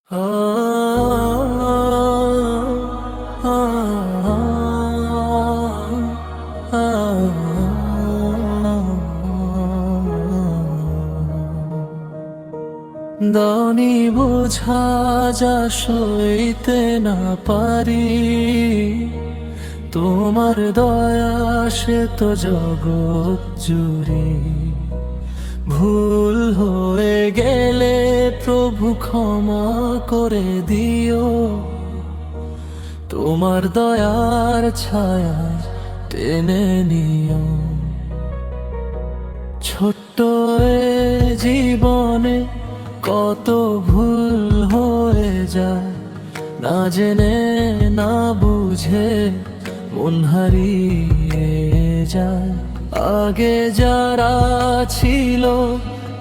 দানি বোঝা যা সইতে না পারি, তোমার দয়া সে তো জগৎ জুড়ে। ভুল হয়ে গেলে প্রভু ক্ষমা করে দিও, তোমার দয়ার ছায়া টেনে নিও। ছোট্ট এ জীবনে কত ভুল হয়ে যায়, না জেনে না বুঝে মন হারিয়ে যায়। আগে যারা ছিল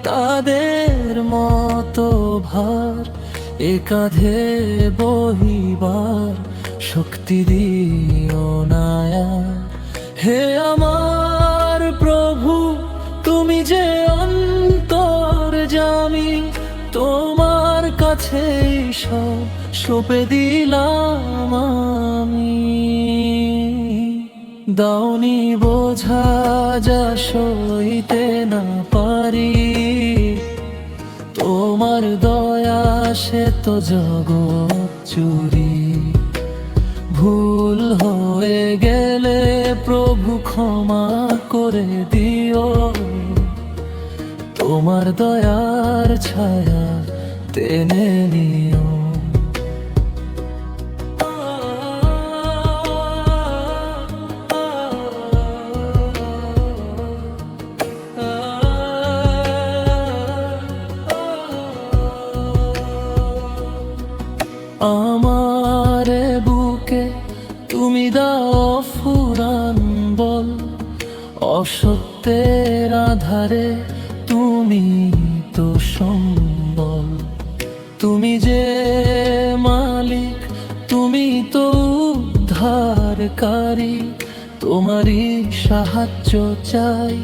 তাদের মতো ভার এ কাঁধে বহিবার শক্তি দিও না আর। হে আমার প্রভু, তুমি যে অন্তর্যামী, তোমার কাছে সব সঁপে দিলাম আমি। দাওনি বোঝা যা সইতে না পারি, তোমার দয়া সে তো জগৎ জুড়ে। ভুল হয়ে গেলে প্রভু ক্ষমা করে দিও, তোমার দয়ার ছায়া টেনে নিও। আমার বুকে তুমি দাও ফুরান বল, অসত্যের আধারে তুমি তো সম্বল। তুমি যে মালিক, তুমি তো উদ্ধারকারী, তোমারই সাহায্য চাই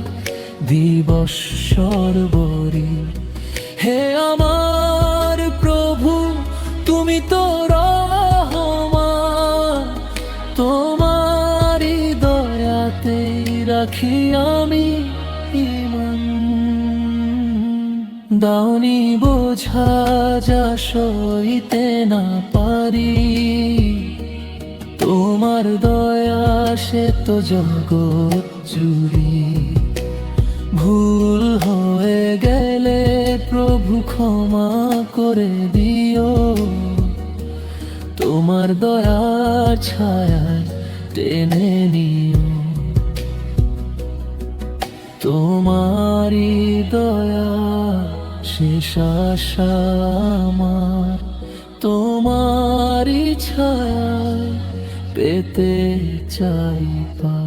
দিবস সর্বরি। হে আমার প্রভু, তুমি তো রহমান, তোমারই দয়াতে রাখি আমি ঈমান। দাওনি বোঝা যা সইতে না পারি, তোমার দয়া সে তো জগৎ জুড়ে। ভুল হয়ে গেলে প্রভু ক্ষমা করে দিও, তোমার দয়ার ছায়া টেনে নিও। তোমারই দয়া শেষ আশা আমার, তোমারই ছায়া পেতে চাই পা।